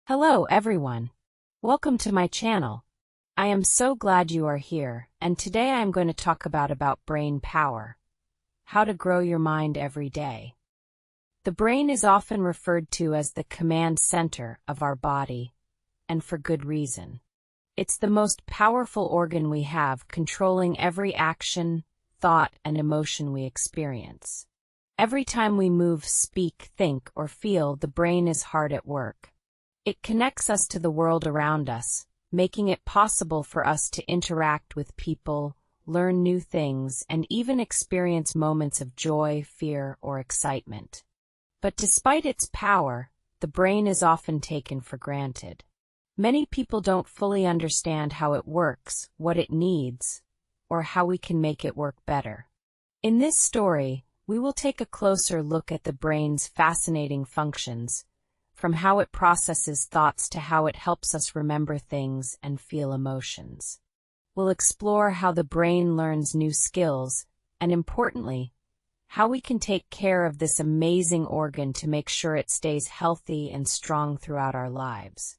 Hello everyone. Welcome to my channel. I am so glad you are here, and today I am going to talk about brain power. How to grow your mind every day. The brain is often referred to as the command center of our body, and for good reason. It's the most powerful organ we have, controlling every action, thought, and emotion we experience. Every time we move, speak, think, or feel, the brain is hard at work. It connects us to the world around us, making it possible for us to interact with people, learn new things, and even experience moments of joy, fear, or excitement. But despite its power, the brain is often taken for granted. Many people don't fully understand how it works, what it needs, or how we can make it work better. In this story, we will take a closer look at the brain's fascinating functions, from how it processes thoughts to how it helps us remember things and feel emotions. We'll explore how the brain learns new skills, and importantly, how we can take care of this amazing organ to make sure it stays healthy and strong throughout our lives.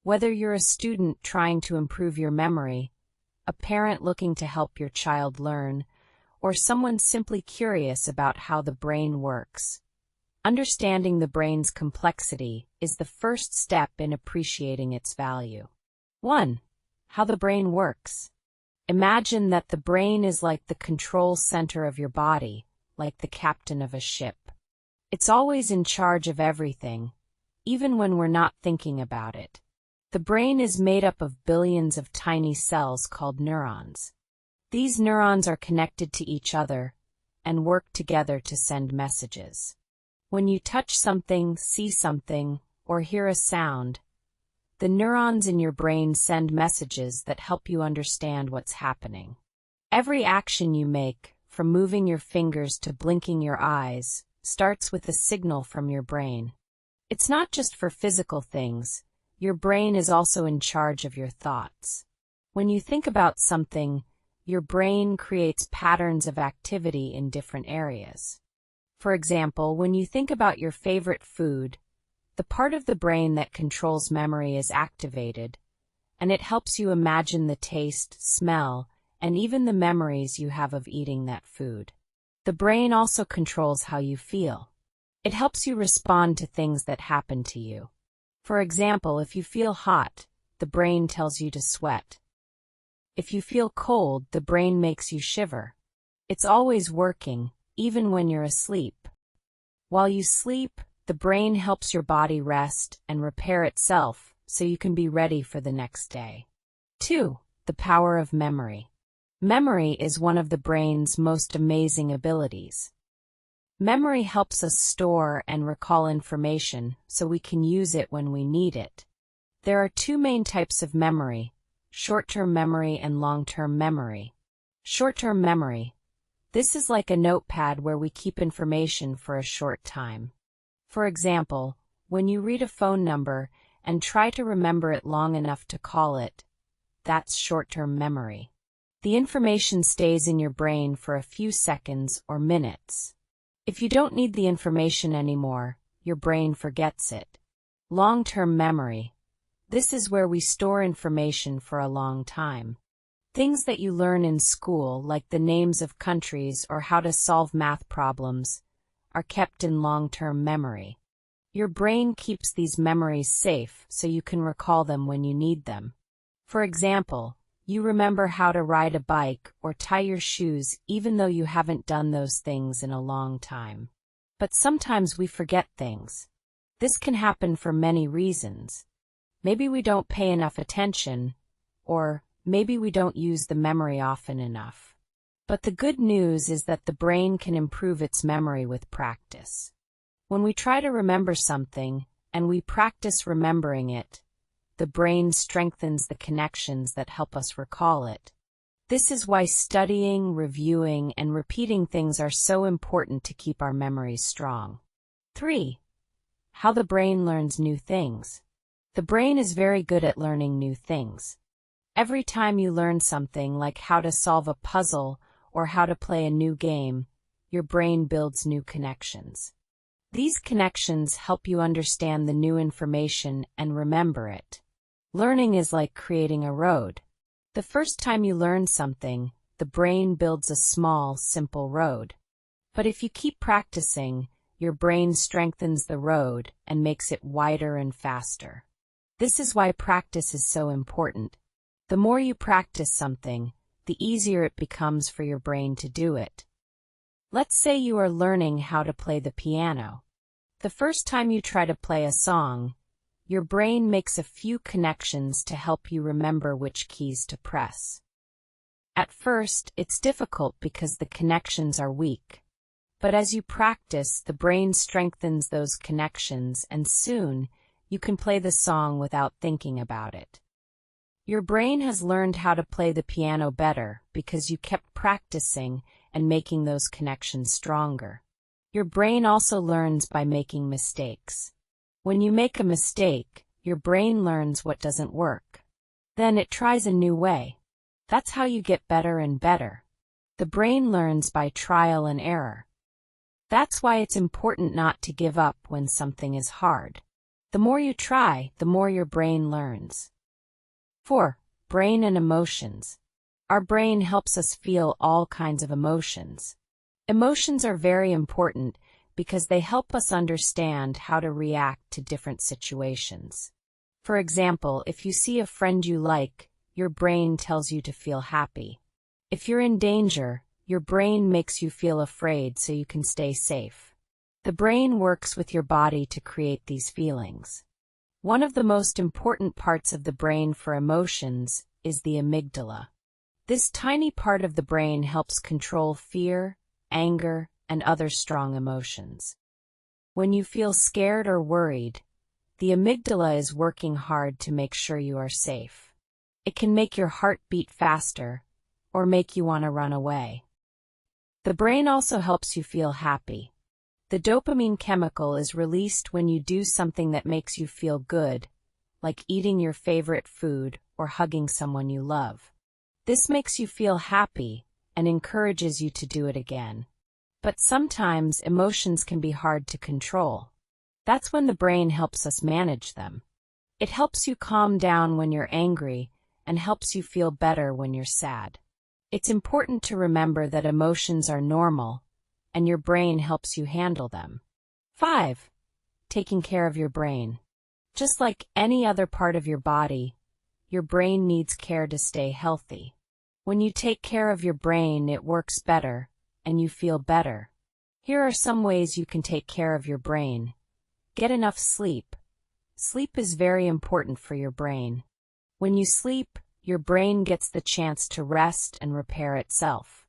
Whether you're a student trying to improve your memory, a parent looking to help your child learn, or someone simply curious about how the brain works, understanding the brain's complexity is the first step in appreciating its value. 1. How the brain works. Imagine that the brain is like the control center of your body, like the captain of a ship. It's always in charge of everything, even when we're not thinking about it. The brain is made up of billions of tiny cells called neurons. These neurons are connected to each other and work together to send messages. When you touch something, see something, or hear a sound, the neurons in your brain send messages that help you understand what's happening. Every action you make, from moving your fingers to blinking your eyes, starts with a signal from your brain. It's not just for physical things. Your brain is also in charge of your thoughts. When you think about something, your brain creates patterns of activity in different areas. For example, when you think about your favorite food, the part of the brain that controls memory is activated, and it helps you imagine the taste, smell, and even the memories you have of eating that food. The brain also controls how you feel. It helps you respond to things that happen to you. For example, if you feel hot, the brain tells you to sweat. If you feel cold, the brain makes you shiver. It's always working, even when you're asleep. While you sleep, the brain helps your body rest and repair itself so you can be ready for the next day. 2. The power of memory. Memory is one of the brain's most amazing abilities. Memory helps us store and recall information so we can use it when we need it. There are two main types of memory: short-term memory and long-term memory. Short-term memory. This is like a notepad where we keep information for a short time. For example, when you read a phone number and try to remember it long enough to call it, that's short-term memory. The information stays in your brain for a few seconds or minutes. If you don't need the information anymore, your brain forgets it. Long-term memory. This is where we store information for a long time. Things that you learn in school, like the names of countries or how to solve math problems, are kept in long-term memory. Your brain keeps these memories safe so you can recall them when you need them. For example, you remember how to ride a bike or tie your shoes even though you haven't done those things in a long time. But sometimes we forget things. This can happen for many reasons. Maybe we don't pay enough attention, or maybe we don't use the memory often enough. But the good news is that the brain can improve its memory with practice. When we try to remember something, and we practice remembering it, the brain strengthens the connections that help us recall it. This is why studying, reviewing, and repeating things are so important to keep our memories strong. 3. How the brain learns new things. The brain is very good at learning new things. Every time you learn something like how to solve a puzzle or how to play a new game, your brain builds new connections. These connections help you understand the new information and remember it. Learning is like creating a road. The first time you learn something, the brain builds a small, simple road. But if you keep practicing, your brain strengthens the road and makes it wider and faster. This is why practice is so important. The more you practice something, the easier it becomes for your brain to do it. Let's say you are learning how to play the piano. The first time you try to play a song, your brain makes a few connections to help you remember which keys to press. At first, it's difficult because the connections are weak. But as you practice, the brain strengthens those connections, and soon, you can play the song without thinking about it. Your brain has learned how to play the piano better because you kept practicing and making those connections stronger. Your brain also learns by making mistakes. When you make a mistake, your brain learns what doesn't work. Then it tries a new way. That's how you get better and better. The brain learns by trial and error. That's why it's important not to give up when something is hard. The more you try, the more your brain learns. 4. Brain and emotions. Our brain helps us feel all kinds of emotions. Emotions are very important because they help us understand how to react to different situations. For example, if you see a friend you like, your brain tells you to feel happy. If you're in danger, your brain makes you feel afraid so you can stay safe. The brain works with your body to create these feelings. One of the most important parts of the brain for emotions is the amygdala. This tiny part of the brain helps control fear, anger, and other strong emotions. When you feel scared or worried, the amygdala is working hard to make sure you are safe. It can make your heart beat faster, or make you want to run away. The brain also helps you feel happy. The dopamine chemical is released when you do something that makes you feel good, like eating your favorite food or hugging someone you love. This makes you feel happy and encourages you to do it again. But sometimes emotions can be hard to control. That's when the brain helps us manage them. It helps you calm down when you're angry and helps you feel better when you're sad. It's important to remember that emotions are normal, and your brain helps you handle them. 5. Taking care of your brain. Just like any other part of your body, your brain needs care to stay healthy. When you take care of your brain, it works better, and you feel better. Here are some ways you can take care of your brain. Get enough sleep. Sleep is very important for your brain. When you sleep, your brain gets the chance to rest and repair itself.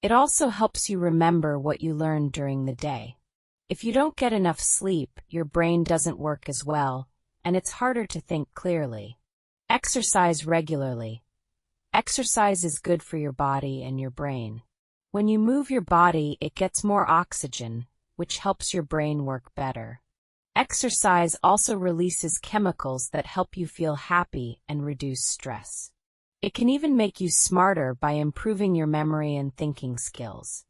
It also helps you remember what you learned during the day. If you don't get enough sleep, your brain doesn't work as well, and it's harder to think clearly. Exercise regularly. Exercise is good for your body and your brain. When you move your body, it gets more oxygen, which helps your brain work better. Exercise also releases chemicals that help you feel happy and reduce stress. It can even make you smarter by improving your memory and thinking skills.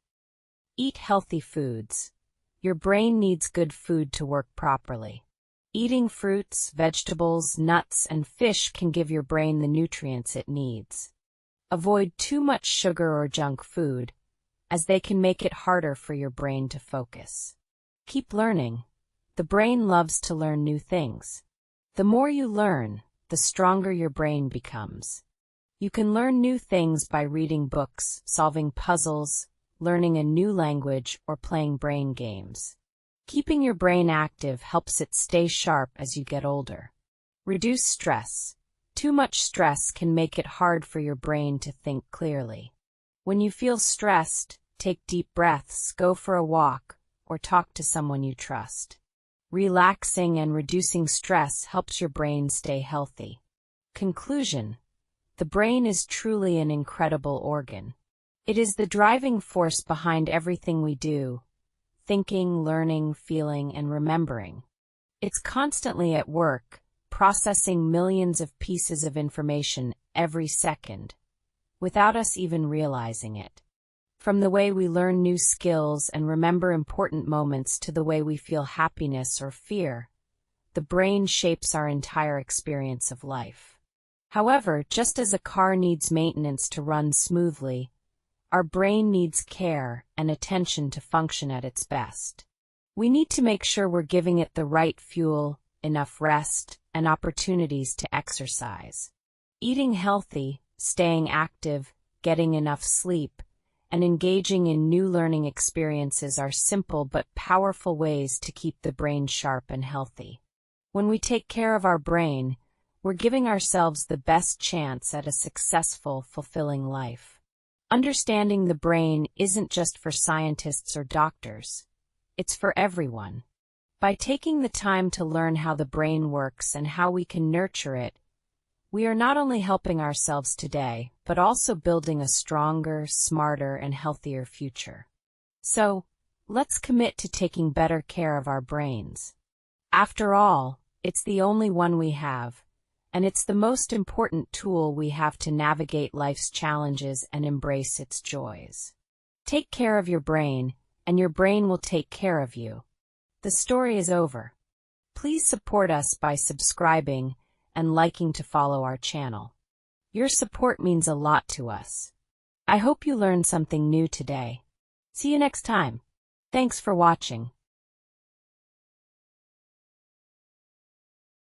Eat healthy foods. Your brain needs good food to work properly. Eating fruits, vegetables, nuts, and fish can give your brain the nutrients it needs. Avoid too much sugar or junk food, as they can make it harder for your brain to focus. Keep learning. The brain loves to learn new things. The more you learn, the stronger your brain becomes. You can learn new things by reading books, solving puzzles, learning a new language, or playing brain games. Keeping your brain active helps it stay sharp as you get older. Reduce stress. Too much stress can make it hard for your brain to think clearly. When you feel stressed, take deep breaths, go for a walk, or talk to someone you trust. Relaxing and reducing stress helps your brain stay healthy. Conclusion. The brain is truly an incredible organ. It is the driving force behind everything we do, thinking, learning, feeling, and remembering. It's constantly at work, processing millions of pieces of information every second, without us even realizing it. From the way we learn new skills and remember important moments to the way we feel happiness or fear, the brain shapes our entire experience of life. However, just as a car needs maintenance to run smoothly, our brain needs care and attention to function at its best. We need to make sure we're giving it the right fuel, enough rest, and opportunities to exercise. Eating healthy, staying active, getting enough sleep, and engaging in new learning experiences are simple but powerful ways to keep the brain sharp and healthy. When we take care of our brain, we're giving ourselves the best chance at a successful, fulfilling life. Understanding the brain isn't just for scientists or doctors. It's for everyone. By taking the time to learn how the brain works and how we can nurture it, we are not only helping ourselves today, but also building a stronger, smarter, and healthier future. So, let's commit to taking better care of our brains. After all, it's the only one we have, and it's the most important tool we have to navigate life's challenges and embrace its joys. Take care of your brain, and your brain will take care of you. The story is over. Please support us by subscribing and liking to follow our channel. Your support means a lot to us. I hope you learned something new today. See you next time. Thanks for watching.